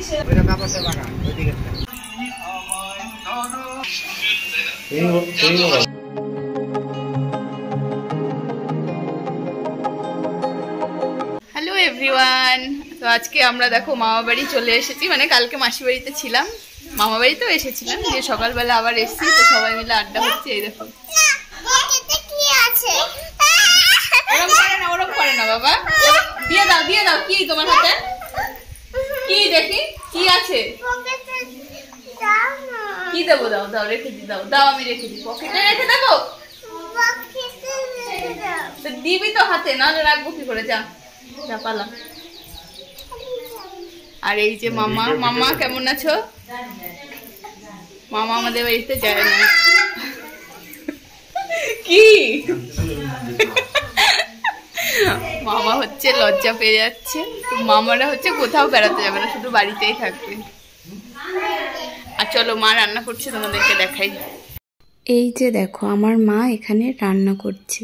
Hello everyone, তো আজকে আমরা দেখো মামা বাড়ি চলে এসেছি। মানে কালকে মাসি বাড়িতে ছিলাম, মামা বাড়িতেও এসেছিলাম, দিয়ে সকালবেলা আবার এসেছি। তো সবাই মিলে আড্ডা হচ্ছে। এই দেখো ওরম করে না বাবা, দিয়ে দাও দিয়ে দাও। কি তোমার হাতে কি দেখি কি আছে? কি দেবো? দাও দাও, রেখে দি, দাও দাও, আমি রেখে দিই। পকেটে রেখে দেবো? দিবি তো হাতে, নাহলে রাখবো কি করে? যা যা পালা। আর এই যে মামা, মামা কেমন আছো? মামা আমাদের বাড়িতে যায় না। কি মামা হচ্ছে লজ্জা পেয়ে যাচ্ছে। তো মামারা হচ্ছে কোথাও বেড়াতে যাবে না, শুধু বাড়িতেই থাকবে। আর চলো মা রান্না করছে, তোমাদেরকে দেখাই। এই যে দেখো আমার মা এখানে রান্না করছে।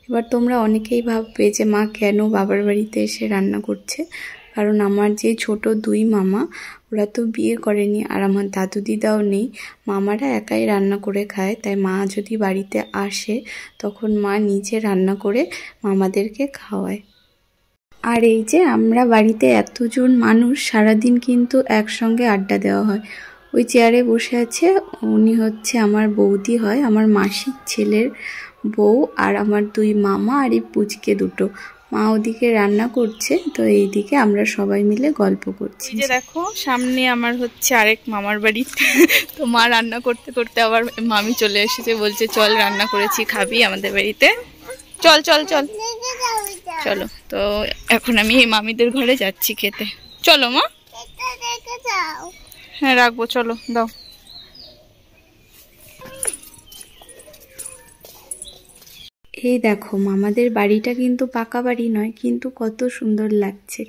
এবার তোমরা অনেকেই ভাববে যে মা কেন বাবার বাড়িতে এসে রান্না করছে। কারণ আমার যে ছোট দুই মামা, ওরা তো বিয়ে করেনি, আর আমার দাদু দিদাও নেই। মামারা একাই রান্না করে খায়। তাই মা যদি বাড়িতে আসে তখন মা নিজে রান্না করে মামাদেরকে খাওয়ায়। আর এই যে আমরা বাড়িতে এতজন মানুষ, সারাদিন কিন্তু একসঙ্গে আড্ডা দেওয়া হয়। ওই চেয়ারে বসে আছে, উনি হচ্ছে আমার বৌদি হয়, আমার মাসির ছেলের বউ। আর আমার দুই মামা আর এই পুচকে দুটো। মা ওদিকে রান্না করছে, তো এইদিকে আমরা সবাই মিলে গল্প করছি। যে দেখো সামনে আমার হচ্ছে আরেক মামার বাড়ি। তো মা রান্না করতে করতে আবার মামি চলে এসেছে, বলছে চল রান্না করেছি, খাবি আমাদের বাড়িতে? চল চল চল চলো। তো এখন আমি এই মামিদের ঘরে যাচ্ছি খেতে। চলো মা। হ্যাঁ রাখবো, চলো দাও। এই দেখো মামাদের বাড়িটা কিন্তু পাকা বাড়ি নয়, কিন্তু কত সুন্দর লাগছে।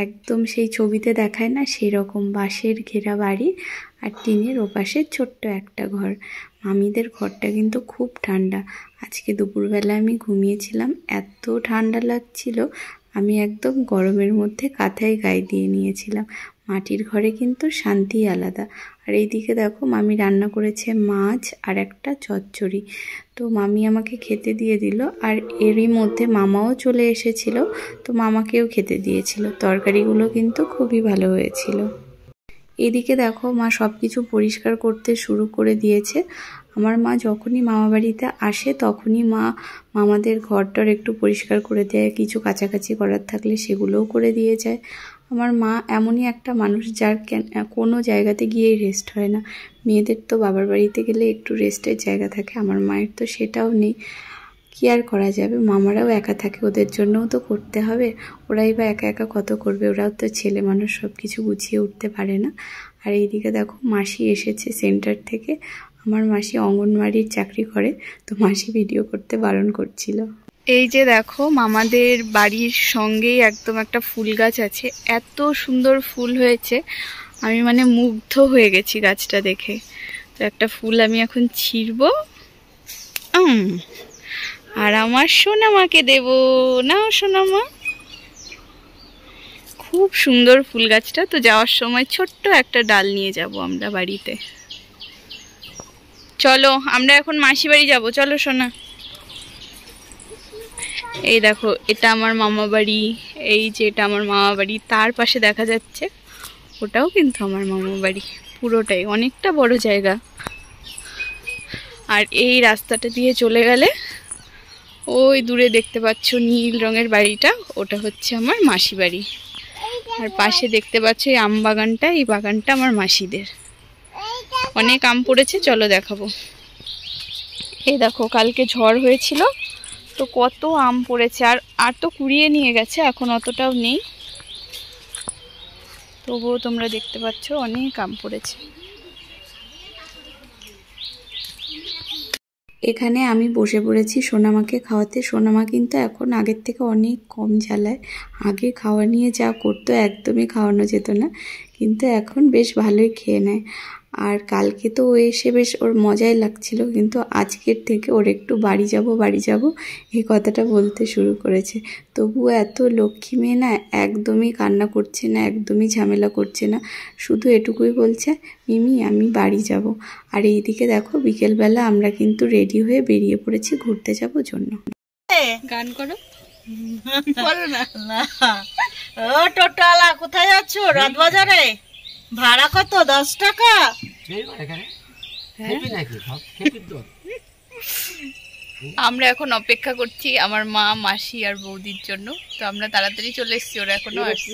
একদম সেই ছবিতে দেখায় না, সেই রকম বাঁশের ঘেরা বাড়ি, আর টিনের ওপাশে ছোট্ট একটা ঘর। মামিদের ঘরটা কিন্তু খুব ঠান্ডা। আজকে দুপুরবেলা আমি ঘুমিয়েছিলাম, এত ঠান্ডা লাগছিল, আমি একদম গরমের মধ্যে কাঁথায় গায়ে দিয়ে নিয়েছিলাম। মাটির ঘরে কিন্তু শান্তি আলাদা। আর এইদিকে দেখো মামি রান্না করেছে মাছ আর একটা চচ্চড়ি। তো মামি আমাকে খেতে দিয়ে দিল, আর এরই মধ্যে মামাও চলে এসেছিল, তো মামাকেও খেতে দিয়েছিল। তরকারিগুলো কিন্তু খুবই ভালো হয়েছিল। এদিকে দেখো মা সব কিছু পরিষ্কার করতে শুরু করে দিয়েছে। আমার মা যখনই মামা বাড়িতে আসে তখনই মা মামাদের ঘরটার একটু পরিষ্কার করে দেয়, কিছু কাছাকাছি করার থাকলে সেগুলোও করে দিয়ে যায়। আমার মা এমনই একটা মানুষ যার কোনো জায়গাতে গিয়েই রেস্ট হয় না। মেয়েদের তো বাবার বাড়িতে গেলে একটু রেস্টের জায়গা থাকে, আমার মায়ের তো সেটাও নেই। কি আর করা যাবে, মামারাও একা থাকে, ওদের জন্যও তো করতে হবে। ওরাই বা একা একা কত করবে, ওরাও তো ছেলে মানুষ, সব কিছু গুছিয়ে উঠতে পারে না। আর এইদিকে দেখো মাসি এসেছে সেন্টার থেকে। আমার মাসি অঙ্গনওয়াড়ির চাকরি করে, তো মাসি ভিডিও করতে বারণ করছিল। এই যে দেখো মামাদের বাড়ির সঙ্গেই একদম একটা ফুল গাছ আছে, এত সুন্দর ফুল হয়েছে, আমি মানে মুগ্ধ হয়ে গেছি গাছটা দেখে। তো একটা ফুল আমি এখন ছিঁড়বো, আর আমার সোনামাকে দেব। না সোনামা, খুব সুন্দর ফুল গাছটা। তো যাওয়ার সময় ছোট্ট একটা ডাল নিয়ে যাব আমরা বাড়িতে। চলো আমরা এখন মাসি বাড়ি যাবো, চলো সোনা। এই দেখো এটা আমার মামা বাড়ি, এই যে এটা আমার মামা বাড়ি, তার পাশে দেখা যাচ্ছে ওটাও কিন্তু আমার মামা বাড়ি। পুরোটাই অনেকটা বড় জায়গা। আর এই রাস্তাটা দিয়ে চলে গেলে ওই দূরে দেখতে পাচ্ছ নীল রঙের বাড়িটা, ওটা হচ্ছে আমার মাসি বাড়ি। আর পাশে দেখতে পাচ্ছ এই আম বাগানটা, এই বাগানটা আমার মাসিদের। অনেক আম পড়েছে, চলো দেখাবো। এই দেখো কালকে ঝড় হয়েছিল, তো কত আম পড়েছে। আর তো কুড়িয়ে নিয়ে গেছে, এখন অতটাও নেই, তবুও তোমরা দেখতে পাচ্ছ অনেক আম পড়েছে। এখানে আমি বসে পড়েছি সোনামাকে খাওয়াতে। সোনামা কিন্তু এখন আগের থেকে অনেক কম জ্বালায়। আগে খাওয়া নিয়ে যা করতো একদমই খাওয়ানো যেত না, কিন্তু এখন বেশ ভালোই খেয়ে নেয়। আর কালকে তো ও এসে বেশ ওর মজাই লাগছিল, কিন্তু আজকের থেকে ওর একটু বাড়ি যাব এই কথাটা বলতে শুরু করেছে। তবুও এত লক্ষ্মী মেয়ে না, একদমই কান্না করছে না, একদমই ঝামেলা করছে না, শুধু এটুকুই বলছে মিমি আমি বাড়ি যাব। আর এইদিকে দেখো বিকেলবেলা আমরা কিন্তু রেডি হয়ে বেরিয়ে পড়েছি ঘুরতে যাবো জন্য। গান করো, বলো না। ও টোটোওয়ালা কোথায় যাচ্ছ? রাত বাজারে ভাড়া কত? 10 টাকা। আমরা এখন অপেক্ষা করছি আমার মা, মাসি আর বৌদির জন্য। তো আমরা তাড়াতাড়ি চলে এসেছি, ওরা এখনো আসছে।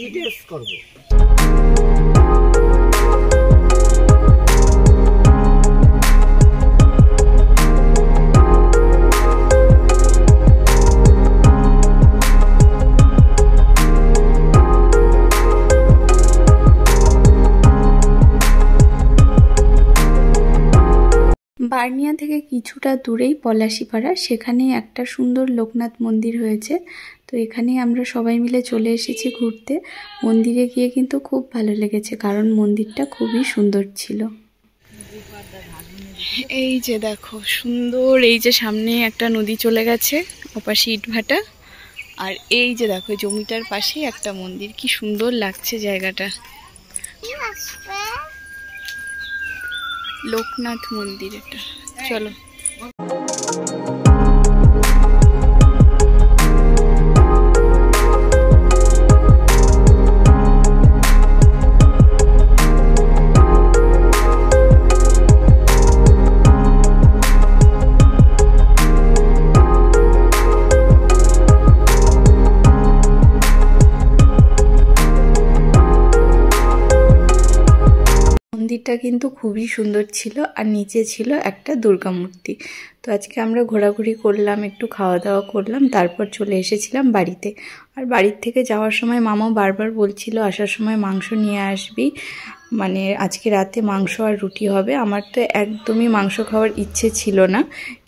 বার্নিয়া থেকে কিছুটা দূরেই পলাশিপাড়া, সেখানে একটা সুন্দর লোকনাথ মন্দির হয়েছে। তো এখানে আমরা সবাই মিলে চলে এসেছি ঘুরতে। মন্দিরে গিয়ে কিন্তু খুব ভালো লেগেছে, কারণ মন্দিরটা খুবই সুন্দর ছিল। এই যে দেখো সুন্দর, এই যে সামনে একটা নদী চলে গেছে, ওপাশে ইটভাটা, আর এই যে দেখো জমিটার পাশে একটা মন্দির, কি সুন্দর লাগছে জায়গাটা। লোকনাথ মন্দির এটা। চলো মন্দিরটা কিন্তু খুবই সুন্দর ছিল, আর নিচে ছিল একটা দুর্গা মূর্তি। তো আজকে আমরা ঘোরাঘুরি করলাম, একটু খাওয়া দাওয়া করলাম, তারপর চলে এসেছিলাম বাড়িতে। আর বাড়ির থেকে যাওয়ার সময় মামা বারবার বলছিল আসার সময় মাংস নিয়ে আসবি, মানে আজকে রাতে মাংস আর রুটি হবে। আমার তো একদমই মাংস খাওয়ার ইচ্ছে ছিল না,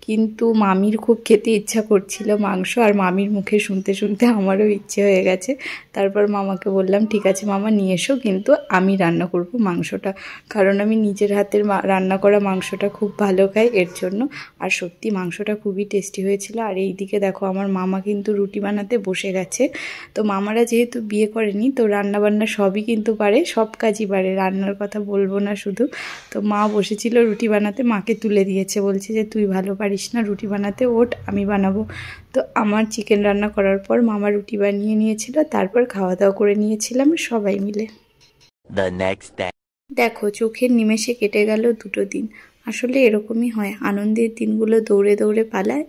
কিন্তু মামির খুব খেতে ইচ্ছা করছিল মাংস, আর মামির মুখে শুনতে শুনতে আমারও ইচ্ছে হয়ে গেছে। তারপর মামাকে বললাম ঠিক আছে মামা নিয়ে এসো, কিন্তু আমি রান্না করব মাংসটা, কারণ আমি নিজের হাতের রান্না করা মাংসটা খুব ভালো খাই এর জন্য। আর সত্যি মাংসটা খুবই টেস্টি হয়েছিল। আর এই দিকে দেখো আমার মামা কিন্তু রুটি বানাতে বসে গেছে। তো মামারা যেহেতু বিয়ে করেনি, তো রান্না বান্না সবই কিন্তু পারে, সব কাজই পারে, রান্নার কথা বলবো না শুধু। তো মা বসেছিল রুটি বানাতে, মাকে তুলে দিয়েছে, বলছে যে তুই ভালো পারিস না রুটি বানাতে, ওঠ আমি বানাবো। তো আমার চিকেন রান্না করার পর মামা রুটি বানিয়ে নিয়েছিল, তারপর খাওয়া দাওয়া করে নিয়েছিলাম সবাই মিলে। দেখো চোখের নিমেষে কেটে গেল 2টো দিন। আসলে এরকমই হয়, আনন্দের দিনগুলো দৌড়ে দৌড়ে পালায়,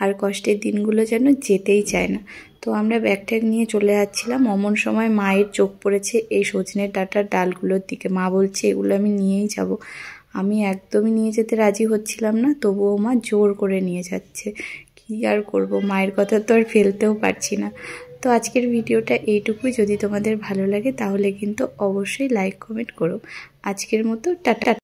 আর কষ্টের দিনগুলো যেন যেতেই চায় না। তো আমরা ব্যাগ ট্যাগ নিয়ে চলে যাচ্ছিলাম, অমন সময় মায়ের চোখ পড়েছে এই সজনে ডাঁটার ডালগুলোর দিকে। মা বলছে এগুলো আমি নিয়েই যাব। আমি একদমই নিয়ে যেতে রাজি হচ্ছিলাম না, তবুও মা জোর করে নিয়ে যাচ্ছে। কি আর করব, মায়ের কথা তো আর ফেলতেও পারছি না। তো আজকের ভিডিওটা এইটুকুই। যদি তোমাদের ভালো লাগে তাহলে কিন্তু অবশ্যই লাইক কমেন্ট করো। আজকের মতো টাটা।